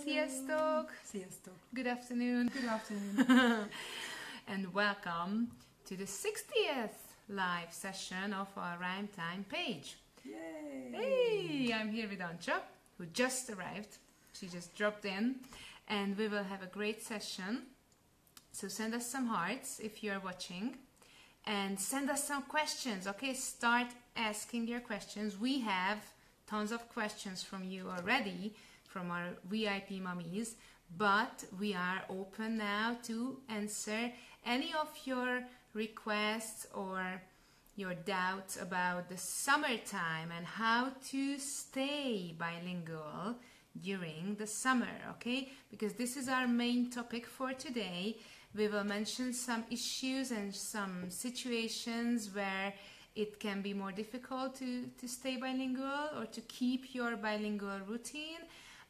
Sziasztok! Sziasztok! Good afternoon! Good afternoon! And welcome to the 60th live session of our Rhyme Time page. Yay! Hey! I'm here with Ancha, who just arrived. She just dropped in. And we will have a great session. So send us some hearts if you're watching. And send us some questions, okay? Start asking your questions. We have tons of questions from you already, from our VIP mummies, but we are open now to answer any of your requests or your doubts about the summertime and how to stay bilingual during the summer, okay? Because this is our main topic for today. We will mention some issues and some situations where it can be more difficult to stay bilingual or to keep your bilingual routine.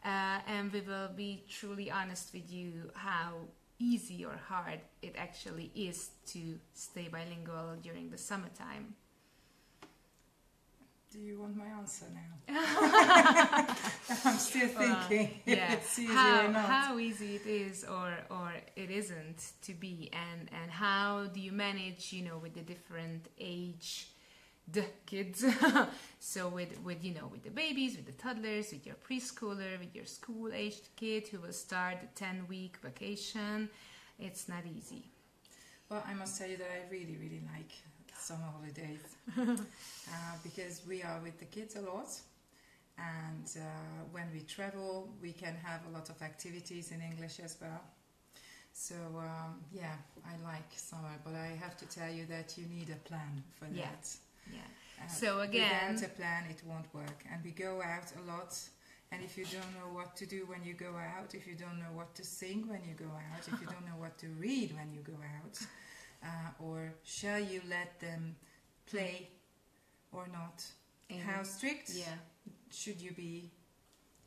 And we will be truly honest with you how easy or hard it actually is to stay bilingual during the summertime. Do you want my answer now? I'm still thinking if it's easy or not. How easy it is or it isn't to be, and how do you manage, you know, with the different age the kids. So with the babies, with the toddlers, with your preschooler, with your school-aged kid who will start the 10-week vacation, it's not easy. Well, I must tell you that I really, really like summer holidays because we are with the kids a lot, and when we travel, we can have a lot of activities in English as well. So yeah, I like summer, but I have to tell you that you need a plan for that. Yeah. So again, without a plan, it won't work. And we go out a lot. And if you don't know what to do when you go out, if you don't know what to sing when you go out, if you don't know what to read when you go out, or shall you let them play or not? How strict should you be?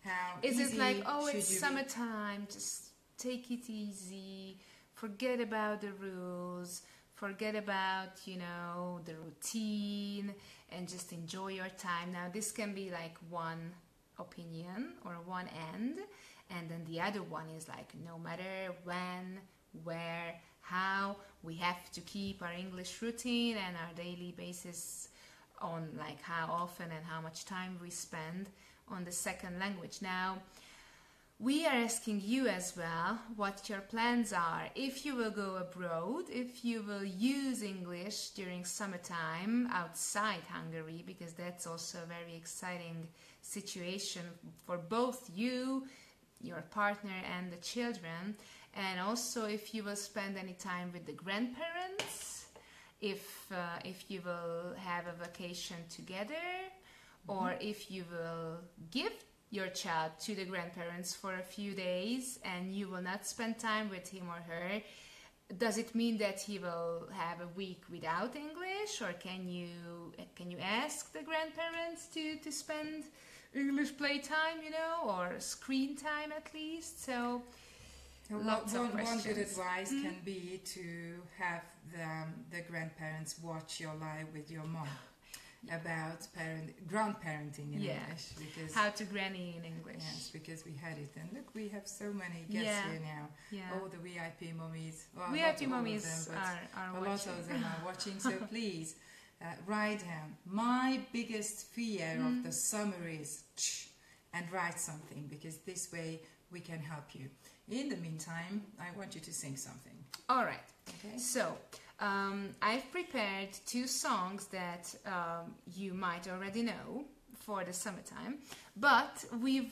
How is easy it like, oh, should it's you summertime, just take it easy, forget about the rules, forget about, you know, the routine, and just enjoy your time. Now, this can be like one opinion or one end, and then the other one is like, no matter when, where, how, we have to keep our English routine and our daily basis on like how often and how much time we spend on the second language. Now, we are asking you as well what your plans are. If you will go abroad, if you will use English during summertime outside Hungary, because that's also a very exciting situation for both you, your partner, and the children. And also if you will spend any time with the grandparents, if you will have a vacation together, or if you will give your child to the grandparents for a few days and you will not spend time with him or her, does it mean that he will have a week without English, or can you ask the grandparents to spend English playtime, you know, or screen time at least? So lots of questions. One good advice can be to have the grandparents watch your live with your mom. About grandparenting in English, because how to granny in English. Yes, because we had it, and look, we have so many guests here now. Yeah. All the VIP mummies. Well, VIP mummies are a watching. lot of them are watching. So please write down. My biggest fear of the summer is, and write something, because this way we can help you. In the meantime, I want you to sing something. All right. Okay. So. I've prepared two songs that you might already know for the summertime, but we've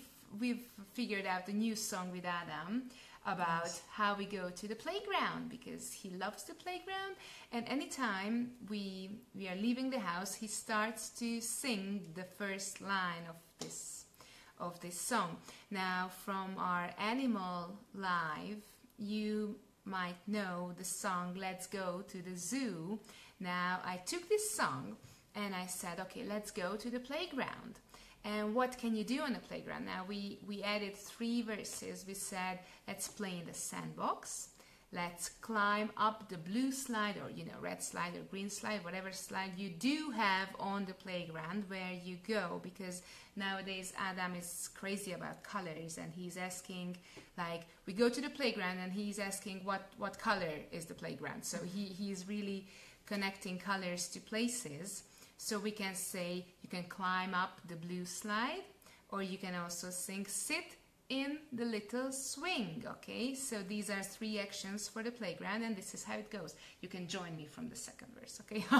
figured out a new song with Adam about how we go to the playground, because he loves the playground, and anytime we are leaving the house, he starts to sing the first line of this song. Now, from our Animal Live, you might know the song Let's Go to the Zoo. Now, I took this song and I said, okay, let's go to the playground. And what can you do on the playground? Now, we added 3 verses. We said, let's play in the sandbox, let's climb up the blue slide, or red slide or green slide, whatever slide you do have on the playground where you go, because nowadays Adam is crazy about colors, and he's asking, like, we go to the playground and he's asking what color is the playground. So he's really connecting colors to places. So we can say you can climb up the blue slide, or you can also sing sit in the little swing. Okay, so these are 3 actions for the playground, and this is how it goes. You can join me from the second verse. Okay, okay,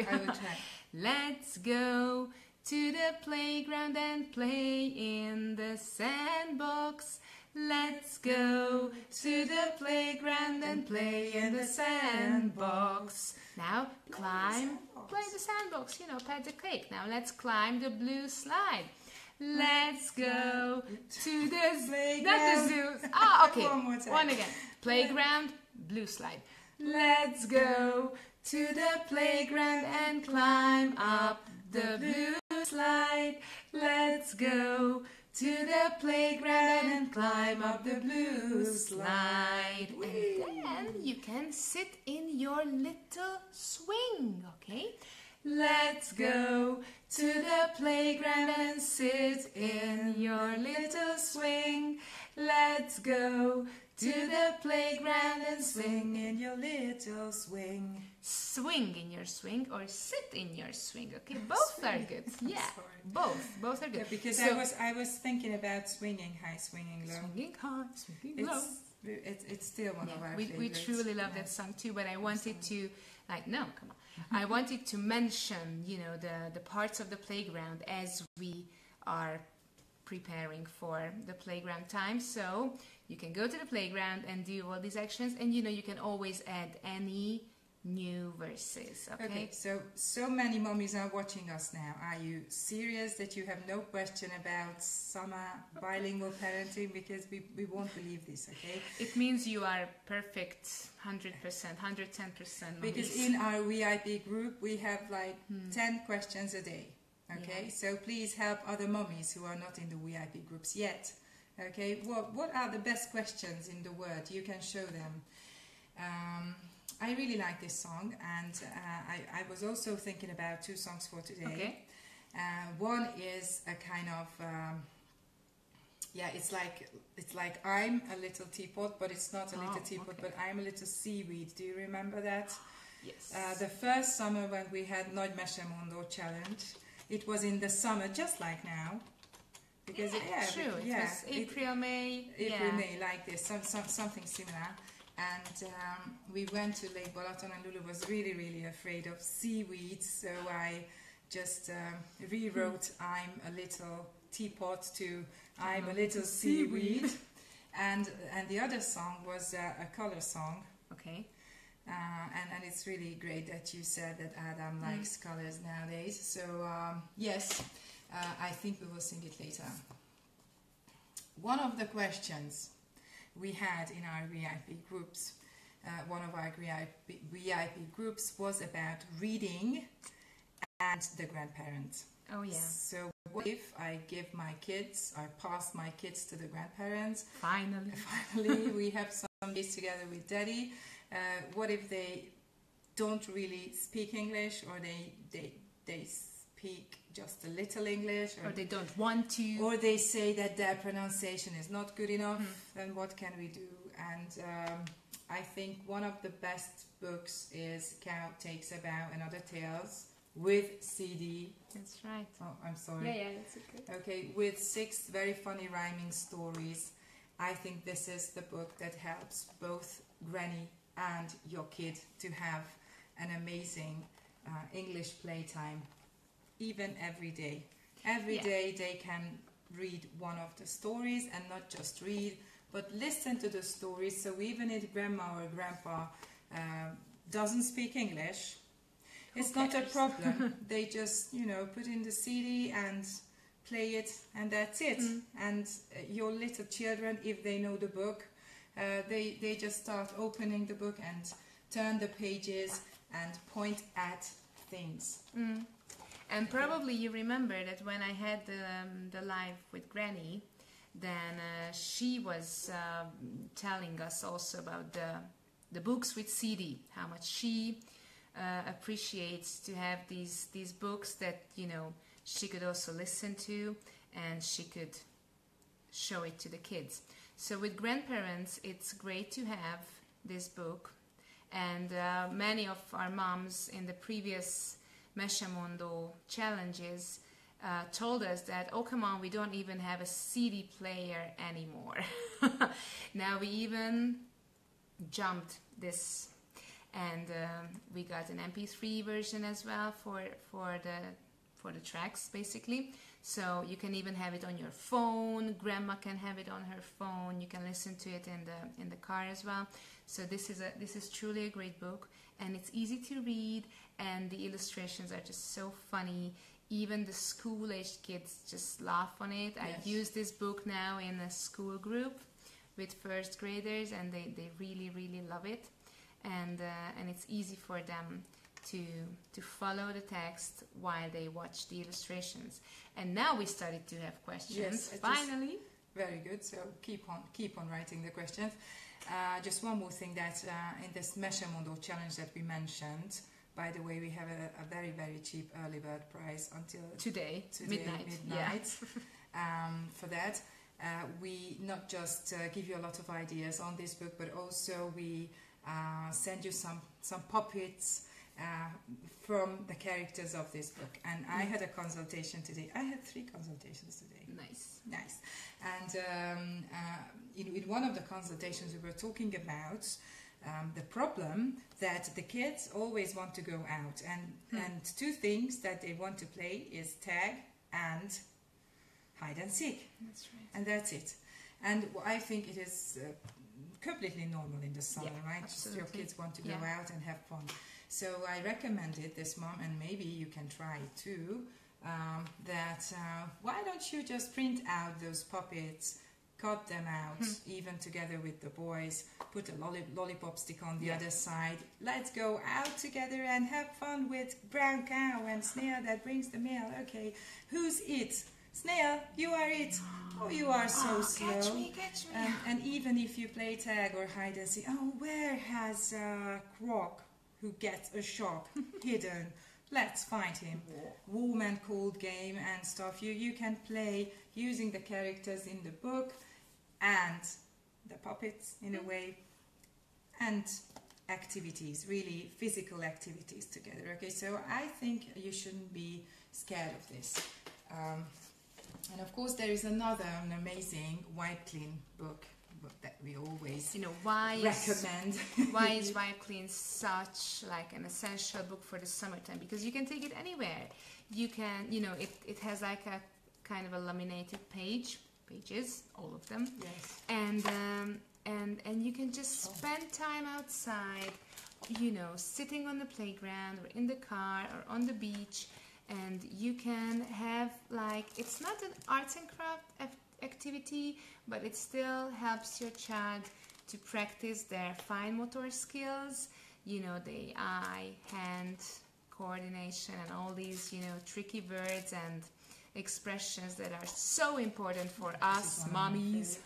I will try. Let's go to the playground and play in the sandbox. Let's go to the playground and play in the sandbox. Now climb, play the sandbox, pat the cake. Now let's climb the blue slide. Let's go to the playground. Not the zoo. Okay. One more time. One again. Playground, blue slide. Let's go to the playground and climb up the blue slide. Let's go to the playground and climb up the blue slide. And then you can sit in your little swing, okay? Let's go to the playground and sit in your little swing. Let's go to the playground and swing in your little swing. Swing in your swing or sit in your swing. Okay, both are good. Yeah, both are good. Yeah, because I was thinking about swinging high, swinging low. Swinging high, swinging low. It's still one of our we favorites. truly love that song too, but I wanted to, I wanted to mention, the parts of the playground as we are preparing for the playground time. So you can go to the playground and do all these actions, and you can always add any new verses. Okay, so many mommies are watching us now. Are you serious that you have no question about summer bilingual parenting? Because we won't believe this. Okay, it means you are perfect, 100%, 110%. Because in our VIP group we have 10 questions a day. Okay, so please help other mommies who are not in the VIP groups yet. Okay, what are the best questions in the world? You can show them. I really like this song, and I was also thinking about 2 songs for today. Okay. One is a kind of it's like I'm a little teapot, but it's not a little teapot, but I'm a little seaweed. Do you remember that? Yes. The first summer when we had Nagy Mesemondó challenge, it was in the summer, just like now. Because true. It was April, May, like this, something similar. And we went to Lake Balaton, and Lulu was really, really afraid of seaweed, so I just rewrote I'm a little teapot to I'm a little seaweed. And the other song was a color song. Okay. And it's really great that you said that Adam likes colors nowadays. So yes, I think we will sing it later. One of the questions we had in our VIP groups, one of our VIP groups was about reading and the grandparents. Oh yeah. So what if I give my kids, I pass my kids to the grandparents? Finally we have some days together with Daddy. What if they don't really speak English, or they speak just a little English, or they don't want to, or they say that their pronunciation is not good enough? Then what can we do? And I think one of the best books is Cow Takes a Bow and Other Tales with CD. That's right. Oh, I'm sorry. Yeah, that's okay. Okay, with 6 very funny rhyming stories. I think this is the book that helps both Granny and your kid to have an amazing English playtime, even every day. Every day they can read one of the stories, and not just read, but listen to the stories. So even if grandma or grandpa doesn't speak English, it's not a problem. They just, put in the CD and play it, and that's it. And your little children, if they know the book, they just start opening the book and turn the pages and point at things. And probably you remember that when I had the live with Granny, then she was telling us also about the books with CD, how much she appreciates to have these books that, you know, she could also listen to and she could show it to the kids. So with grandparents, it's great to have this book. And many of our moms in the previous Mesemondo challenges told us that, oh, come on, we don't even have a CD player anymore. Now we even jumped this, and we got an MP3 version as well for the tracks, basically. So you can even have it on your phone. Grandma can have it on her phone. You can listen to it in the car as well. So this is truly a great book, and it's easy to read, and the illustrations are just so funny. Even the school-aged kids just laugh on it. Yes. I use this book now in a school group with first graders, and they really love it, and it's easy for them to follow the text while they watch the illustrations. And now we started to have questions. Yes, finally. Very good. So keep on writing the questions. Just one more thing, that in this Mesemondo challenge that we mentioned, by the way, we have a very cheap early bird price until today midnight. Yeah. For that, we not just give you a lot of ideas on this book, but also we send you some puppets from the characters of this book. And I had a consultation today. I had 3 consultations today. Nice. And in one of the consultations, we were talking about the problem that the kids always want to go out, and 2 things that they want to play is tag and hide and seek. That's right. And that's it. And I think it is completely normal in the summer, right? Absolutely. Your kids want to go out and have fun. So I recommended this, Mom, and maybe you can try it too, that why don't you just print out those puppets, cut them out, even together with the boys, put a lollipop stick on the other side. Let's go out together and have fun with brown cow and snail that brings the mail. Okay, who's it? Snail, you are it. Oh, you are so slow. Catch me. And even if you play tag or hide and seek, oh, where has Croc, who gets a shop, hidden? Let's find him. Warm and cold game and stuff. You can play using the characters in the book and the puppets in a way, and activities, really physical activities together. Okay, so I think you shouldn't be scared of this. And of course there is an amazing Wipe Clean book that we always recommend. Why is Wipe Clean such like an essential book for the summertime? Because you can take it anywhere. You can, it has like a kind of a laminated pages, all of them. Yes. And you can just spend time outside, sitting on the playground or in the car or on the beach, and you can have it's not an arts and craft activity, but it still helps your child to practice their fine motor skills, the eye, hand coordination, and all these, tricky words and expressions that are so important for us mommies.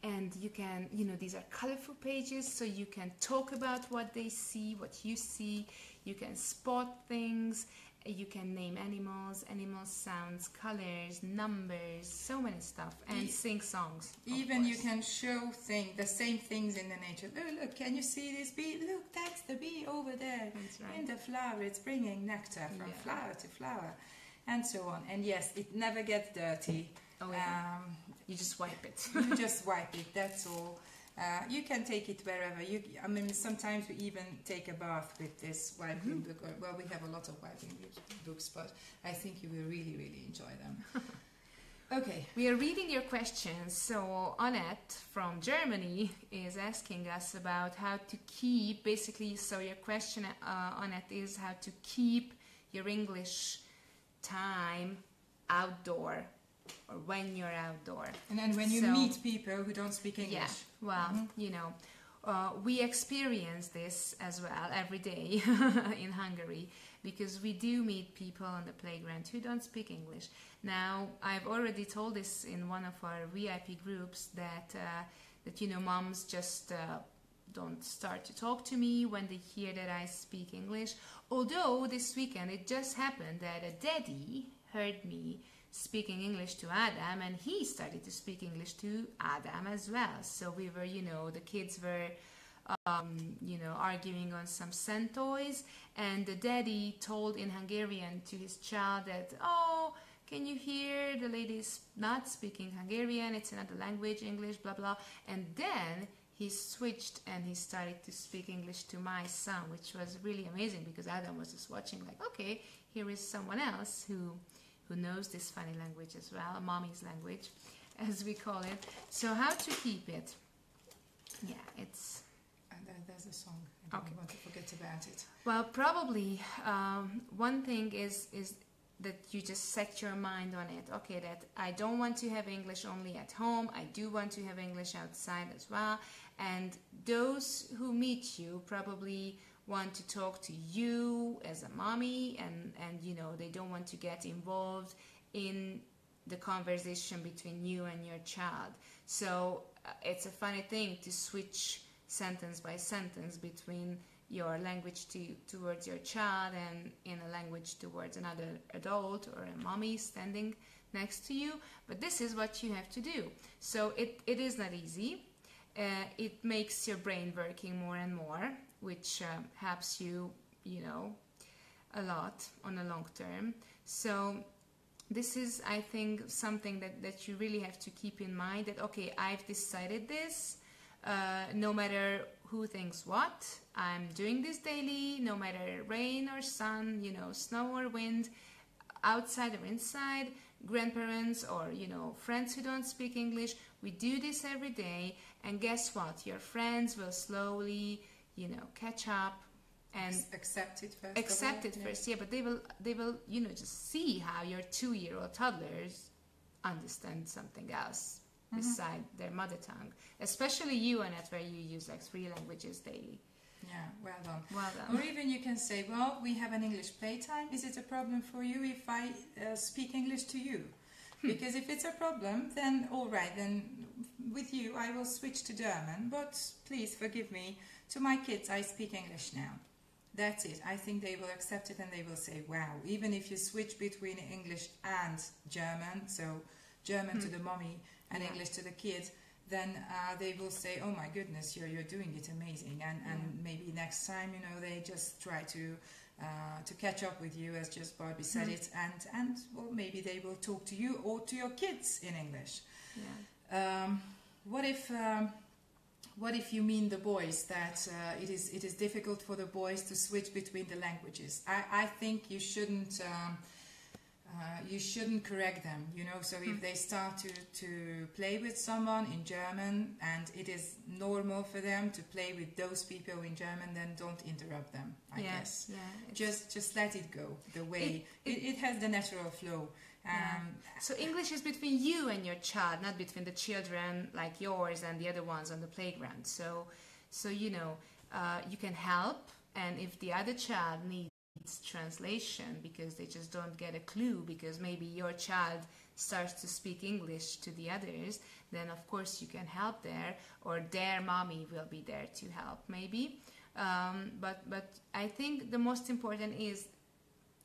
And you can, these are colorful pages, so you can talk about what they see, what you see. You can spot things. You can name animals, sounds, colors, numbers, so many stuff, and sing songs. Even you can show the same things in the nature. Look, can you see this bee? Look, that's the bee over there. That's right. In the flower, it's bringing nectar from flower to flower, and so on. And yes, it never gets dirty. Oh, yeah. You just wipe it. You just wipe it, that's all. You can take it wherever. Sometimes we even take a bath with this wiping book. Well, we have a lot of wiping books, but I think you will really enjoy them. Okay. We are reading your questions. So Annette from Germany is asking us about how to keep, so your question, Annette, is how to keep your English time outdoor, or when you're outdoor. And then when you meet people who don't speak English. Yeah, well, we experience this as well every day in Hungary, because we do meet people on the playground who don't speak English. Now, I've already told this in one of our VIP groups that moms just don't start to talk to me when they hear that I speak English. Although this weekend it just happened that a daddy heard me speaking English to Adam, and he started to speak English to Adam as well. So we were, the kids were, arguing on some sand toys, and the daddy told in Hungarian to his child that, oh, can you hear the lady's not speaking Hungarian, it's another language, English, blah, blah. And then he switched and he started to speak English to my son, which was really amazing, because Adam was just watching like, okay, here is someone else who knows this funny language as well, mommy's language, as we call it. So how to keep it? Yeah, it's... There's a song. I don't want to forget about it. Well, probably one thing is that you just set your mind on it. Okay, that I don't want to have English only at home. I do want to have English outside as well. And those who meet you probably want to talk to you as a mommy, and they don't want to get involved in the conversation between you and your child. So it's a funny thing to switch sentence by sentence between your language towards your child and in a language towards another adult or a mommy standing next to you. But this is what you have to do. So it is not easy. It makes your brain working more and more, which helps you, a lot on a long term. So this is, I think, something that you really have to keep in mind, that, okay, I've decided this, no matter who thinks what, I'm doing this daily, no matter rain or sun, snow or wind, outside or inside, grandparents or, friends who don't speak English. We do this every day, and guess what? Your friends will slowly, catch up and accept it first. Yeah, but they will, just see how your 2-year-old toddlers understand something else beside their mother tongue. Especially you, Annette, where you use like 3 languages daily. Yeah, well done. Well done. Or even you can say, well, we have an English playtime. Is it a problem for you if I speak English to you? Because if it's a problem, then all right, then with you I will switch to German, but please forgive me, to my kids I speak English now. That's it. I think they will accept it, and they will say, wow, even if you switch between English and German, so German to the mommy and English to the kids, then they will say, oh my goodness, you're doing it amazing. And maybe next time, they just try to catch up with you, as just Barbie said it, and well, maybe they will talk to you or to your kids in English. Yeah. What if you mean the boys, that it is difficult for the boys to switch between the languages? I think you shouldn't correct them, so if they start to play with someone in German and it is normal for them to play with those people in German, then don't interrupt them, I guess. Yeah, just let it go the way it has the natural flow. So English is between you and your child, not between the children like yours and the other ones on the playground. So you can help, and if the other child needs translation because they just don't get a clue, because maybe your child starts to speak English to the others, then of course you can help there, or their mommy will be there to help maybe. But I think the most important is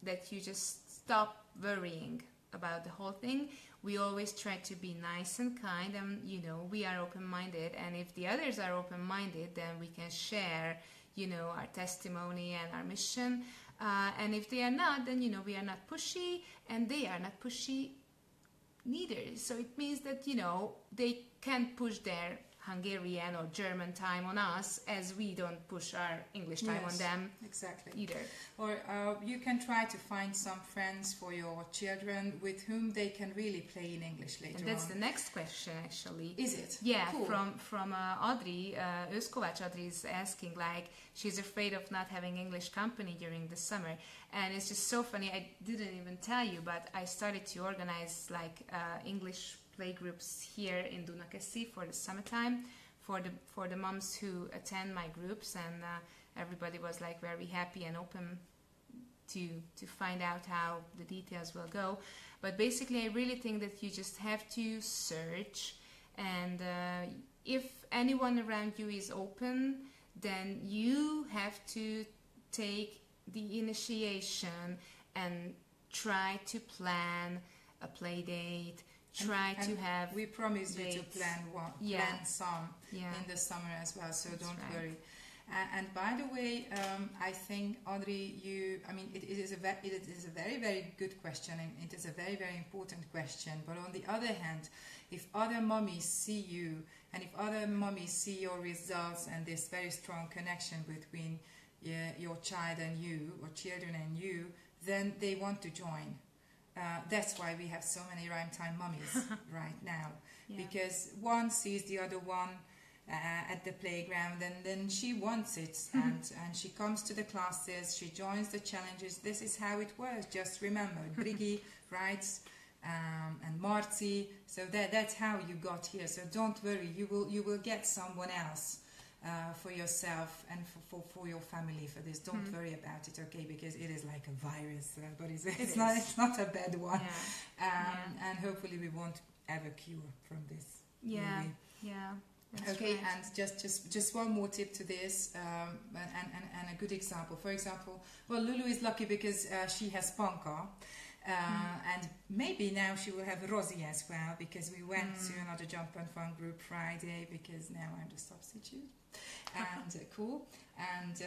that you just stop worrying about the whole thing. We always try to be nice and kind, and we are open-minded, and if the others are open-minded, then we can share our testimony and our mission. And if they are not, then we are not pushy, and they are not pushy neither. So it means that they can't push their Hungarian or German time on us, as we don't push our English time on them either. Or you can try to find some friends for your children with whom they can really play in English later on. And that's the next question, actually. Is it? Yeah, cool. from Audrey, Özkovács Audrey is asking, like, she's afraid of not having English company during the summer. And it's just so funny, I didn't even tell you, but I started to organize like English playgroups here in Dunakeszi for the summertime for the moms who attend my groups, and everybody was like very happy and open to find out how the details will go. But basically, I really think that you just have to search, and if anyone around you is open, then you have to take the initiation and try to plan a play date. To have. We promise dates. You to plan some in the summer as well, so don't worry. And by the way, I think, Audrey, it is a very, very good question, and it is a very, very important question. But on the other hand, if other mummies see you, and if other mummies see your results and this very strong connection between your child and you, or children and you, then they want to join. That's why we have so many rhyme time mummies right now, because one sees the other one at the playground, and then she wants it, and she comes to the classes, she joins the challenges. This is how it works. Just remember, Brigi writes, and Marzi. So that's how you got here. So don't worry, you will get someone else for yourself and for your family for this. Don't worry about it, okay? Because it is like a virus, but it's not a bad one. And hopefully we won't ever cure from this. That's okay, great. And just one more tip to this, and a good example. For example, well, Lulu is lucky because she has Panka, and maybe now she will have Rosie as well, because we went to another Jump and Fun group Friday, because now I'm the substitute. And cool. And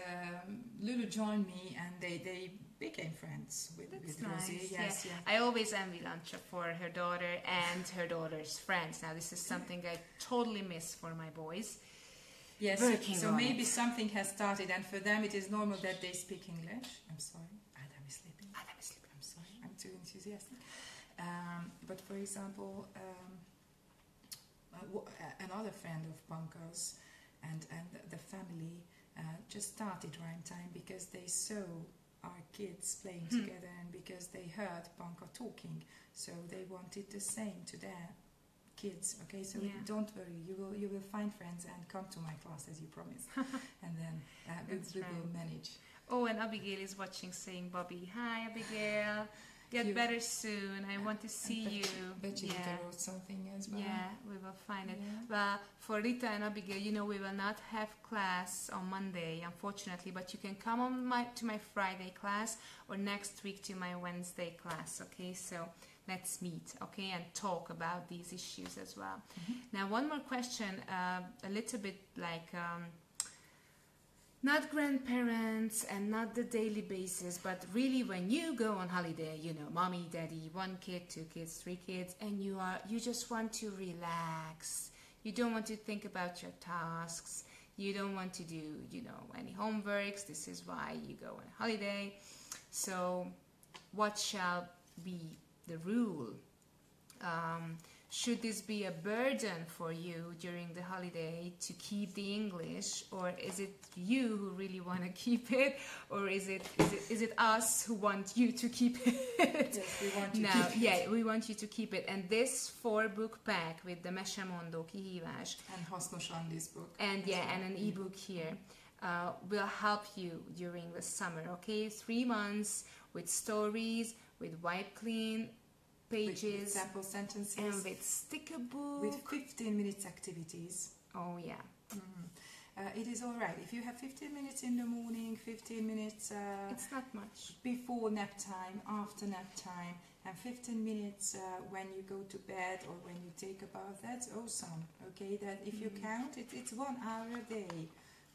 Lulu joined me, and they became friends with Rosie. Yes. I always envy Lancha for her daughter and her daughter's friends. Now this is something I totally miss for my boys. Yes, so maybe something has started, and for them it is normal that they speak English. I'm sorry, Adam is sleeping. I'm sorry, I'm too enthusiastic. But for example, another friend of Panka's and the family just started rhyme time because they saw our kids playing together, and because they heard Panka talking, so they wanted the same to their kids. Okay, so don't worry, you will find friends and come to my class as you promised, and then we will manage. Oh, and Abigail is watching, saying, Bobby, hi Abigail. Get better soon. I want to see you. Bet you wrote something as well. Yeah, we will find it. Well, for Rita and Abigail, we will not have class on Monday, unfortunately, but you can come on to my Friday class, or next week to my Wednesday class, okay? So let's meet, okay, and talk about these issues as well. Now, one more question, a little bit like... not grandparents and not the daily basis, but really when you go on holiday, mommy, daddy, 1 kid, 2 kids, 3 kids, and you just want to relax. You don't want to think about your tasks. You don't want to do, any homeworks. This is why you go on holiday. So what shall be the rule? Should this be a burden for you during the holiday to keep the English, or is it you who really want to keep it, or is it us who want you to keep it? Yes, we want you to keep it. Yeah, we want you to keep it. And this 4-book pack with the Mesemondó kihívás and hasznos this book and an ebook here will help you during the summer. Okay, 3 months with stories, with wipe clean pages, with sample sentences, and with sticker book, with 15 minutes activities. Oh yeah. It is all right if you have 15 minutes in the morning, 15 minutes it's not much before nap time, after nap time, and 15 minutes when you go to bed or when you take a bath. That's awesome. Okay, that if you count it, it's 1 hour a day.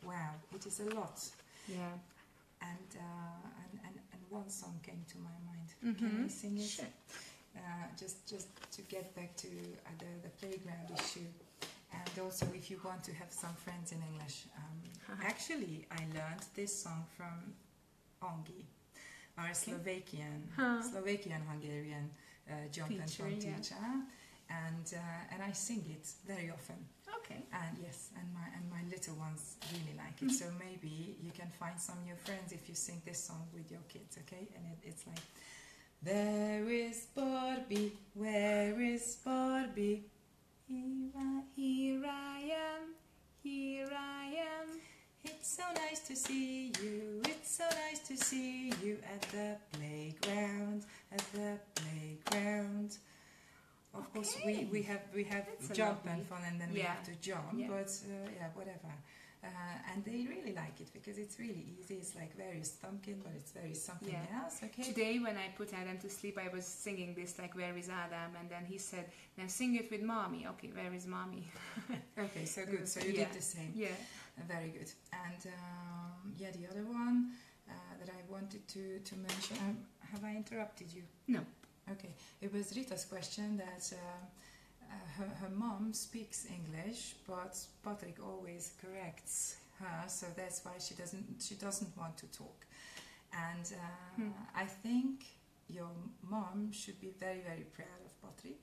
Wow, it is a lot. Yeah. And one song came to my mind. Can I sing it? Sure. Just to get back to the playground issue, and also if you want to have some friends in English. Actually, I learned this song from Angi, our Slovakian-Hungarian jump and fun teacher, and I sing it very often. Okay. And yes, and my little ones really like it. So maybe you can find some new friends if you sing this song with your kids. Okay, and it's like. Where is Barbie? Where is Barbie? Here I am, see you. It's so nice to see you at the playground. At the playground. Of course, we have jump and fun, and then we have to jump. But whatever. And they really like it because it's really easy. It's like very thumpkin, but it's very something else. Okay. Today, when I put Adam to sleep, I was singing this like, "Where is Adam?" And then he said, "Now sing it with mommy." Okay, where is mommy? Okay, so good. So you did the same. Yeah. Very good. And the other one that I wanted to mention. Have I interrupted you? No. Okay. It was Rita's question that her mom speaks English, but Patrick always corrects her, so that's why she doesn't want to talk. And I think your mom should be very, very proud of Patrick.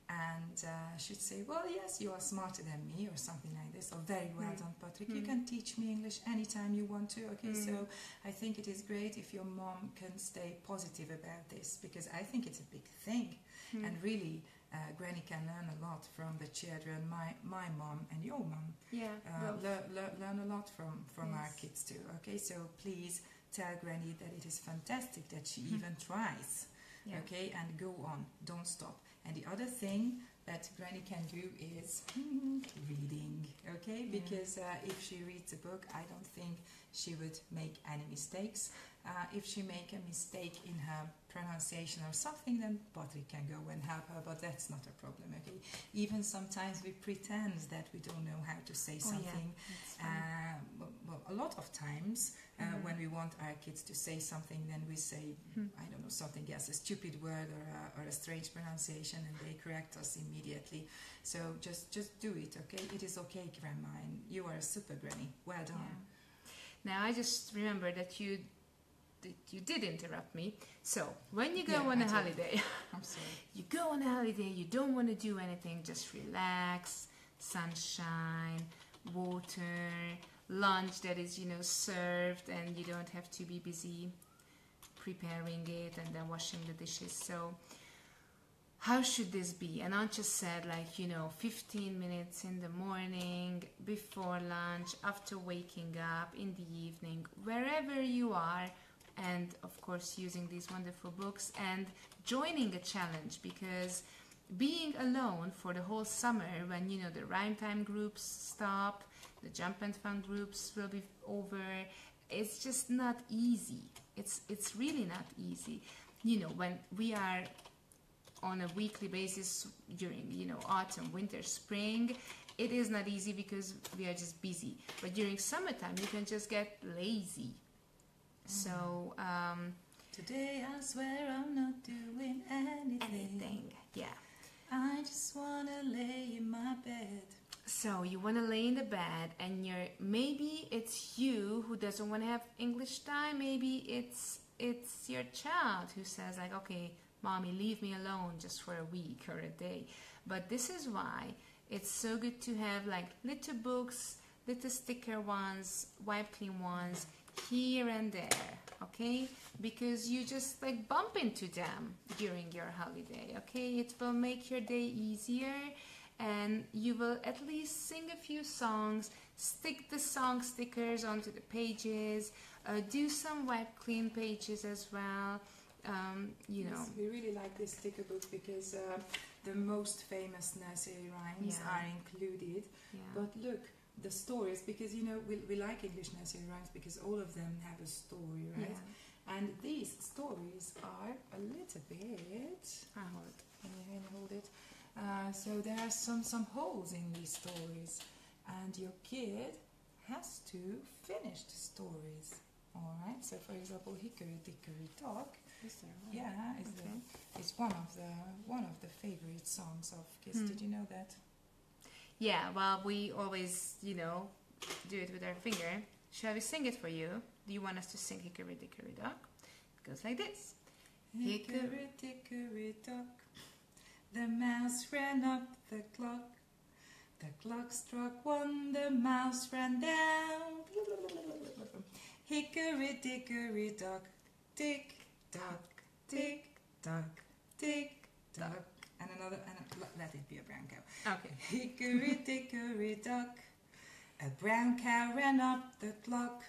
And should say, well, yes, you are smarter than me, or something like this, or very well done, Patrick. You can teach me English anytime you want to. Okay, so I think it is great if your mom can stay positive about this, because I think it's a big thing. And really, Granny can learn a lot from the children, my mom and your mom. Yeah. Learn a lot from our kids too. Okay, so please tell Granny that it is fantastic that she even tries. Yeah. Okay, and go on, don't stop. And the other thing that Granny can do is reading, okay? Because if she reads a book, I don't think she would make any mistakes. If she make a mistake in her pronunciation or something, then Patrick can go and help her, but that's not a problem, okay? Even sometimes we pretend that we don't know how to say something. Well, a lot of times when we want our kids to say something, then we say, I don't know, something else, a stupid word or a strange pronunciation, and they correct us immediately. So just do it, okay? It is okay, Grandma, and you are a super granny. Well done. Yeah. Now I just remember that you did interrupt me. So when you go on a holiday, I'm sorry. You go on a holiday, you don't want to do anything, just relax, sunshine, water, lunch that is, served, and you don't have to be busy preparing it and then washing the dishes. So how should this be? And Aunt just said, 15 minutes in the morning, before lunch, after waking up, in the evening, wherever you are, and of course using these wonderful books and joining a challenge, because being alone for the whole summer, when the rhyme time groups stop, the jump and fun groups will be over, it's just not easy. It's really not easy. When we are on a weekly basis during autumn, winter, spring, it is not easy because we are just busy. But during summertime you can just get lazy. So today I swear I'm not doing anything. Yeah. I just wanna lay in my bed. So you want to lay in the bed, and maybe it's you who doesn't want to have English time. Maybe it's your child who says okay, Mommy, leave me alone just for a week or a day. But this is why it's so good to have little books, little sticker ones, wipe clean ones, here and there, okay? Because you just bump into them during your holiday, okay? It will make your day easier, and you will at least sing a few songs, stick the song stickers onto the pages, do some wipe clean pages as well. Yes, we really like this sticker book because the most famous nursery rhymes are included. Yeah. But look, the stories, because we like English nursery rhymes because all of them have a story, right? Yeah. And these stories are a little bit. I hold it. Can you hold it? So there are some holes in these stories, and your kid has to finish the stories. All right. So for example, Hickory Dickory Dock. Is there one? Yeah, it's one of the favorite songs of kids. Did you know that? Yeah, well, we always, do it with our finger. Shall we sing it for you? Do you want us to sing Hickory Dickory Dock? It goes like this. Hickory Dickory Dock, the mouse ran up the clock. The clock struck one, the mouse ran down. Hickory Dickory Dock, tick tock, tick tock, tick tock. And let it be a brown cow. Okay. Hickory Dickory Dock, a brown cow ran up the clock.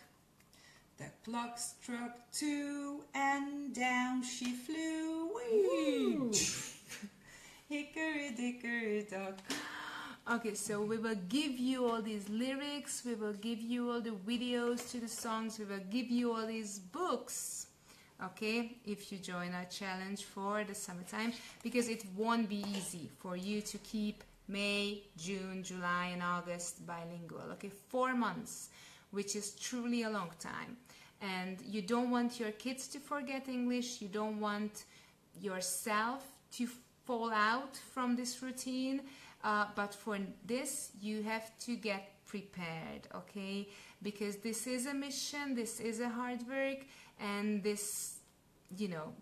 The clock struck 2 and down she flew. Whee! Hickory dickory dock. Okay, so we will give you all these lyrics, we will give you all the videos to the songs, we will give you all these books, okay, if you join our challenge for the summertime, because it won't be easy for you to keep May, June, July and August bilingual, okay, 4 months, which is truly a long time. And you don't want your kids to forget English, you don't want yourself to fall out from this routine. But for this, you have to get prepared, okay? Because this is a mission, this is a hard work, and this, you know,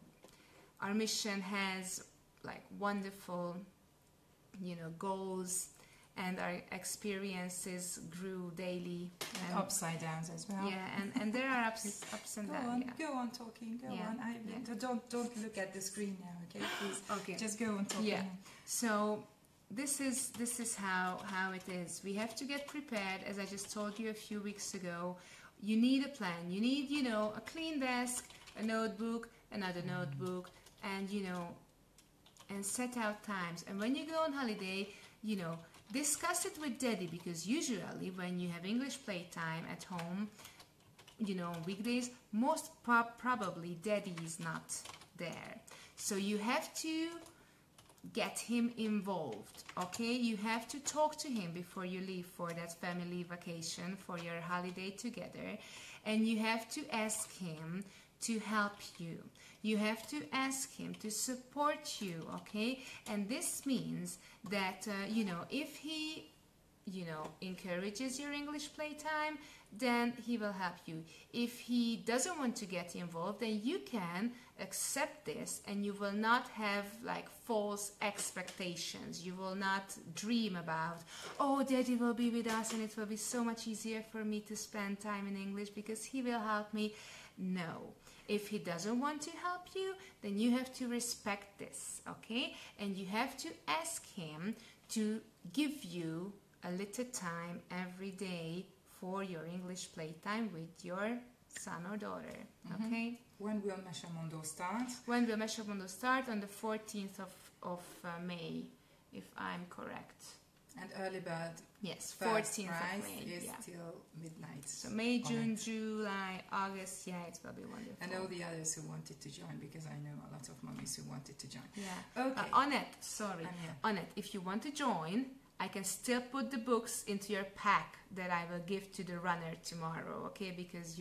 our mission has like wonderful, you know, goals, and our experiences grew daily. And upside downs as well. Yeah, and there are ups and downs. Go on talking, go on. Don't look at the screen now, okay? Please. Okay. Just go on talking. Yeah. So this is how it is. We have to get prepared, as I just told you a few weeks ago. You need a plan. You need, you know, a clean desk, a notebook, another notebook, and, you know, and set out times. And when you go on holiday, you know, discuss it with Daddy, because usually when you have English playtime at home, you know, on weekdays, most probably Daddy is not there. So you have to get him involved, okay? You have to talk to him before you leave for that family vacation, for your holiday together, and you have to ask him to help you. You have to ask him to support you, okay? And this means that, you know, if he, you know, encourages your English playtime, then he will help you. If he doesn't want to get involved, then you can accept this, and you will not have like false expectations. You will not dream about, oh, Daddy will be with us and it will be so much easier for me to spend time in English because he will help me. No. If he doesn't want to help you, then you have to respect this, okay? And you have to ask him to give you a little time every day for your English playtime with your son or daughter, okay? When will Mesemondo start? When will Mesemondo start? On the 14th of May, if I'm correct. And early bird, yes, first 14th prize of May, is yeah. till midnight. So May, June, July, August, yeah, it will be wonderful. And all the others who wanted to join, because I know a lot of mummies who wanted to join. Yeah. Okay. Annette, if you want to join, I can still put the books into your pack that I will give to the runner tomorrow, okay? Because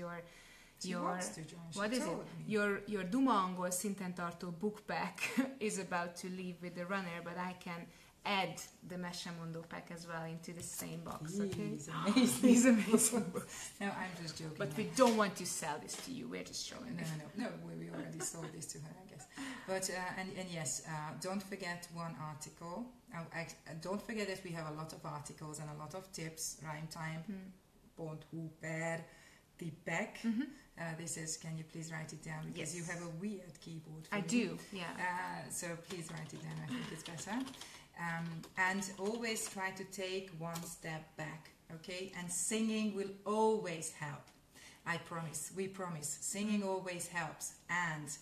She wants to join. What is it? Your Duma Angol szinten tartó book pack is about to leave with the runner, but I can add the Mesemondo pack as well into the same box, okay? He's amazing. He's amazing. No, I'm just joking. But we don't want to sell this to you. We're just showing it. No, we already sold this to her, I guess. But, and yes, don't forget one article. Don't forget that we have a lot of articles and a lot of tips. Rhymetime.hu/tippek. This is, can you please write it down? Because you have a weird keyboard. I do, yeah. So please write it down. I think it's better. And always try to take one step back, okay? And singing will always help. I promise, we promise. Singing always helps. And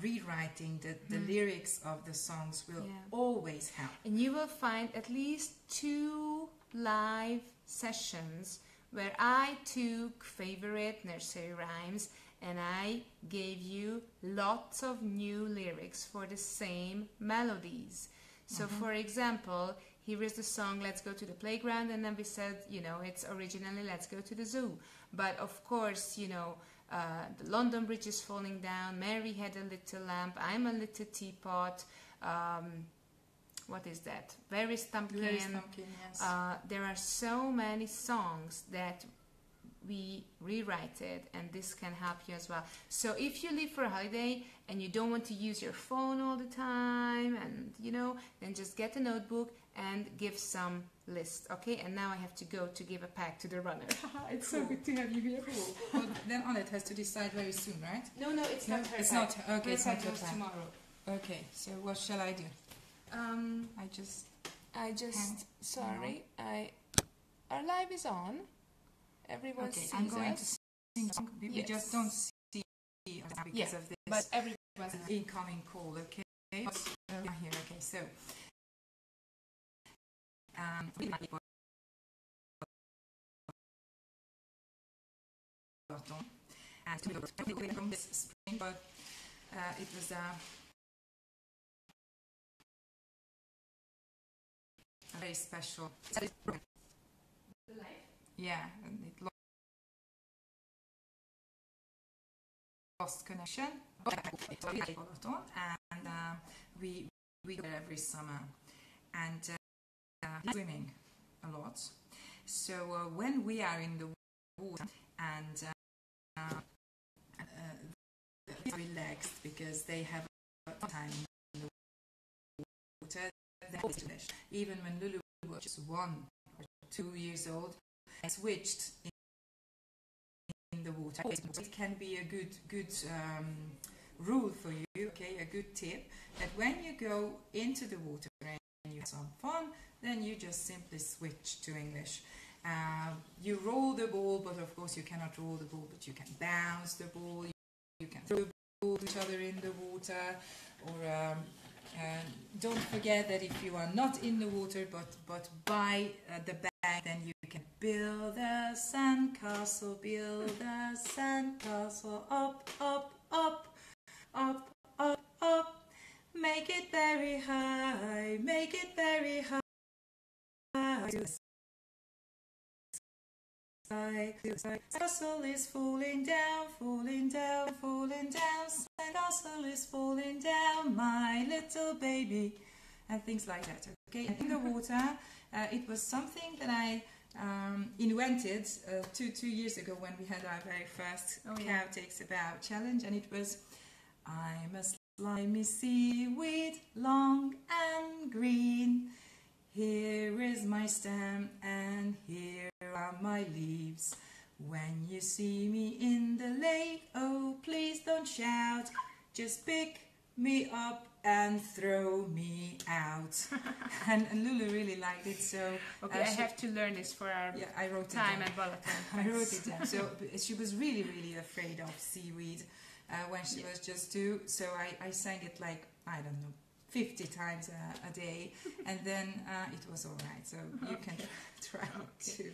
rewriting the lyrics of the songs will always help. And you will find at least 2 live sessions where I took favorite nursery rhymes and I gave you lots of new lyrics for the same melodies. So for example, here is the song Let's Go to the Playground, and then we said, you know, it's originally Let's Go to the Zoo. But of course, you know, the London Bridge is falling down, Mary had a little lamp, I'm a little teapot, what is that? Where is Stumpkin? Yes. There are so many songs that we rewrite, and this can help you as well. So if you leave for a holiday and you don't want to use your phone all the time, and you know, then just get a notebook and give some list, okay? And now I have to go to give a pack to the runner. It's so good to have you here. Cool. Well, then Annette has to decide very soon, right? No, it's not her It's pack. not. Okay, it's not her pack. Tomorrow. Okay, so what shall I do? Sorry, our live is on. Everyone sees I'm going us. to sing a song. We just don't see because of this. But everyone's incoming call. Okay. Here. Okay. So. And from this spring, but it was a very special. Yeah, and it lost connection. And we go there every summer, and swimming a lot. So when we are in the water and they're relaxed because they have a time in the water. Even when Lulu was just 1 or 2 years old, I switched in the water. It can be a good rule for you, okay, a good tip, that when you go into the water and you have some fun, then you just simply switch to English. You roll the ball, but of course you cannot roll the ball, but you can bounce the ball, you can throw the ball to each other in the water, or don't forget that if you are not in the water but by the bank, then you can build a sandcastle, up, up, up, up, up, up, make it very high, make it very high. Castle is falling down, falling down, falling down. Castle is falling down, my little baby, and things like that. Okay, and in the water, it was something that I invented two years ago when we had our very first Cow Takes a Bow challenge, and it was, I'm a slimy seaweed, long and green. Here is my stem and here are my leaves. When you see me in the lake, oh please don't shout, just pick me up and throw me out. and Lulu really liked it, so I have to learn this for our I wrote time at Balaton. I wrote it down. So she was really afraid of seaweed when she was just 2, so I sang it like, I don't know, 50 times a day, and then it was all right. So you can try it too.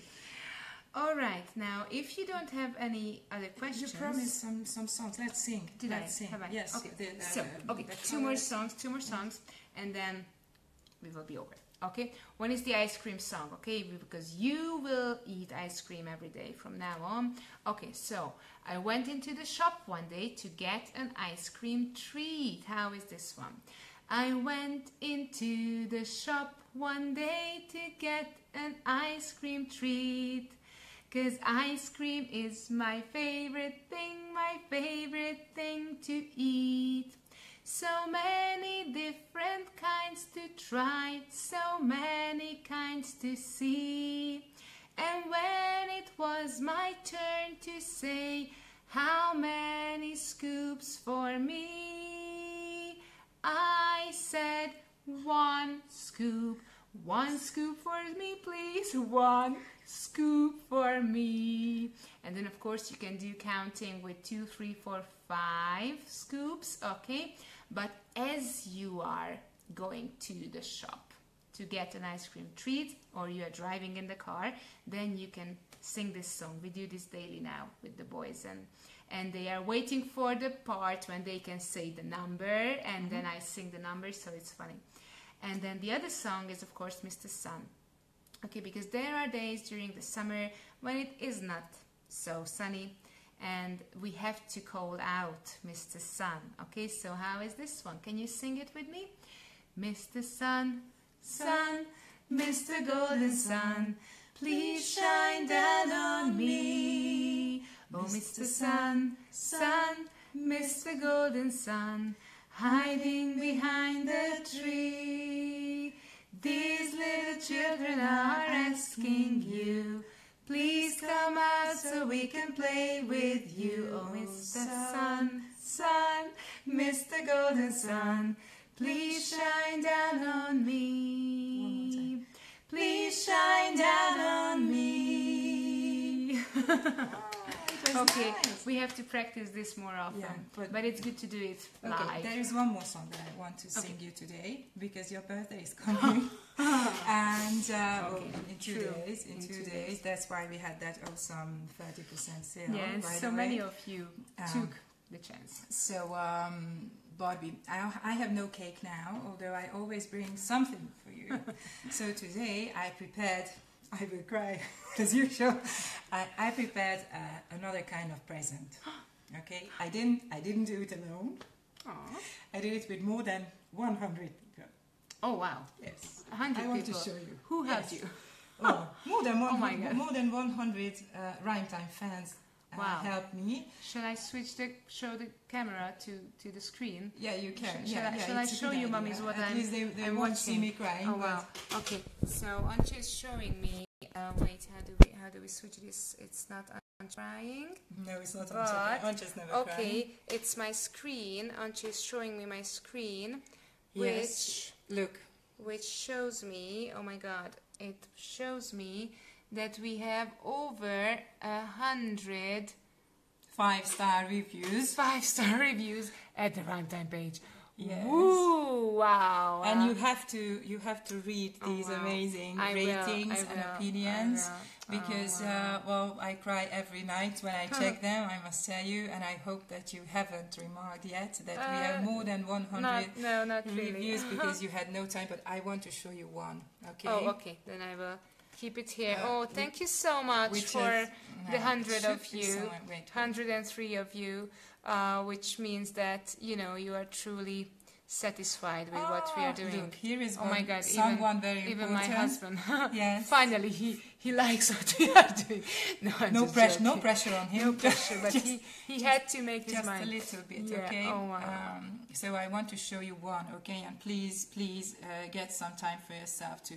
All right. Now, if you don't have any other questions, you promised some songs. Let's sing. Let's sing. Have I? Yes. Okay. Two more songs, and then we will be over. Okay. One is the ice cream song. Okay, because you will eat ice cream every day from now on. Okay. So I went into the shop one day to get an ice cream treat. How is this one? I went into the shop one day to get an ice cream treat, 'cause ice cream is my favorite thing to eat. So many different kinds to try, so many kinds to see. And when it was my turn to say, how many scoops for me, I said, 1 scoop. 1 scoop for me, please. 1 scoop for me. And then, of course, you can do counting with 2, 3, 4, 5 scoops, okay? But as you are going to the shop to get an ice cream treat, or you are driving in the car, then you can sing this song. We do this daily now with the boys, and they are waiting for the part when they can say the number, and then I sing the number, so it's funny. And then the other song is, of course, Mr. Sun. Okay, because there are days during the summer when it is not so sunny, and we have to call out Mr. Sun. Okay, so how is this one? Can you sing it with me? Mr. Sun, Sun, Mr. Golden Sun, please shine down on me. Oh, Mr. Sun, Sun, Mr. Golden Sun, hiding behind the tree. These little children are asking you, please come out so we can play with you. Oh, Mr. Sun, Sun, Mr. Golden Sun, please shine down on me. Please shine down on me. Okay, nice. we have to practice this more often. Yeah, but it's good to do it live. Okay, there is one more song that I want to sing you today because your birthday is coming, and in 2 days. That's why we had that awesome 30% sale. Yeah, and so many of you took the chance. So, Barbie, I have no cake now, although I always bring something for you. So today I prepared. I will cry as usual. I prepared another kind of present. Okay, I didn't do it alone. Aww. I did it with more than 100 people. Oh wow! Yes, 100 people. I want to show you. Who helped you? Oh, more than 100, oh my God. More than 100 Rhyme Time fans helped me. Shall I show the camera to the screen? Yeah, you can. Shall I show you, mummies, what At least they I'm won't watching? see me crying. Oh wow! Okay, so Anche is showing me. Wait, how do we switch this? It's not on trying. No, it's not but, on. Anche's never crying. Okay, it's my screen. Anche is showing me my screen, Yes. which shows me. Oh my God! It shows me that we have over 100 5-star reviews. 5-star reviews at the Rhyme Time page. Yes. Woo! Wow! And you have to read these amazing ratings and opinions because I cry every night when I check them. I must tell you, and I hope that you haven't remarked yet that we have more than 100 not reviews really. because you had no time. But I want to show you one. Okay. Oh, okay. Then I will keep it here. Thank you so much for the 100 of you, 103 of you, which means that you are truly satisfied with what we are doing. Look, here is my God, someone very important. Even my husband. Yes. Finally, he likes what we are doing. No pressure on him. No pressure, but he had to make his mind. Just a little bit, yeah. okay? Oh, wow. So I want to show you one, okay? And please get some time for yourself to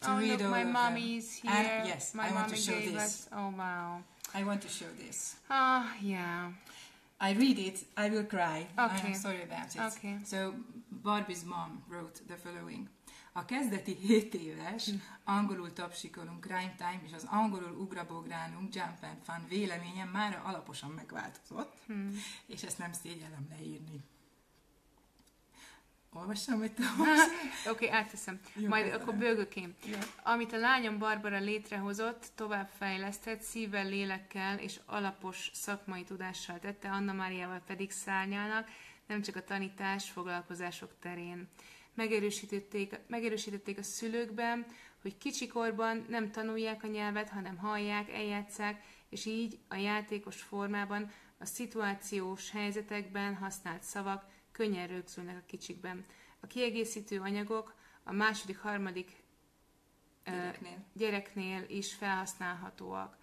read look, over my mommy's here. And yes, my I want to mommy show gave this. us. Oh wow. I want to show this. Yeah. I read it, I will cry. Okay. I'm sorry about it. Okay. So Barbie's mom wrote the following. A kezdeti 7 éves angolul tapsikolunk Rhyme Time és az angolul ugrabográlunk Jump and Fun véleményem mára alaposan megváltozott, és ezt nem szégyellem leírni. Olvassam, hogy te Oké, átteszem. Majd akkor bőgökém. Yeah. Amit a lányom Barbara létrehozott, továbbfejlesztett, szívvel, lélekkel és alapos szakmai tudással tette, Anna Máriával pedig szárnyalnak, nem csak a tanítás, foglalkozások terén. Megerősítették a szülőkben, hogy kicsikorban nem tanulják a nyelvet, hanem hallják, eljátsszák, és így a játékos formában, a szituációs helyzetekben használt szavak könnyen rögzülnek a kicsikben. A kiegészítő anyagok a második-harmadik gyereknél is felhasználhatóak.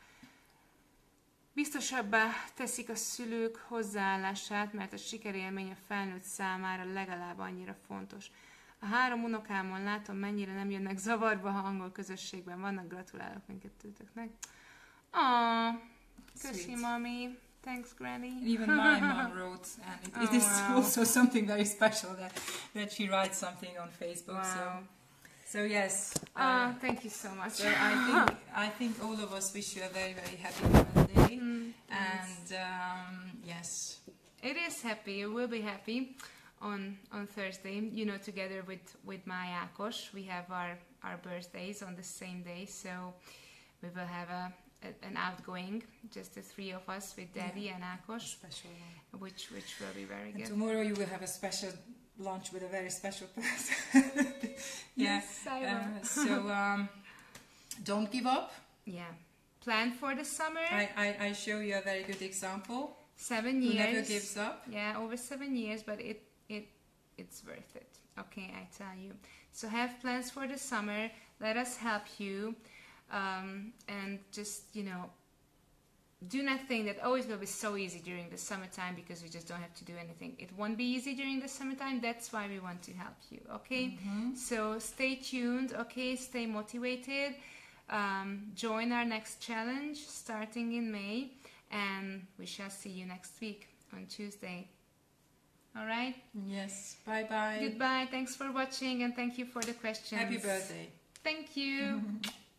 Biztosabbá teszik a szülők hozzáállását, mert a sikerélmény a felnőtt számára legalább annyira fontos. A 3 unokámon látom, mennyire nem jönnek zavarba, ha angol közösségben vannak. Gratulálok mindkettőtöknek. Köszi, mami. Thanks, Granny. Even my mom wrote, and it is also something very special that she writes something on Facebook. Wow. So yes. Thank you so much. So I think all of us wish you a very, very happy birthday. And yes. It is happy. You will be happy on Thursday. Together with my Ákos, we have our birthdays on the same day. So we will have an outgoing, just the 3 of us with Daddy and Ákos, special one. which will be very good. Tomorrow you will have a special lunch with a very special person. Yes, I will. So don't give up. Yeah. Plan for the summer. I show you a very good example. 7 years. Who never gives up. Yeah, over 7 years, but it's worth it. Okay, I tell you. So have plans for the summer. Let us help you. And just, do not think that, it will be so easy during the summertime because we just don't have to do anything. It won't be easy during the summertime. That's why we want to help you, okay? So stay tuned, okay? Stay motivated. Join our next challenge starting in May. And we shall see you next week on Tuesday. All right? Yes. Bye-bye. Goodbye. Thanks for watching and thank you for the questions. Happy birthday. Thank you.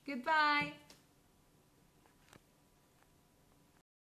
Goodbye.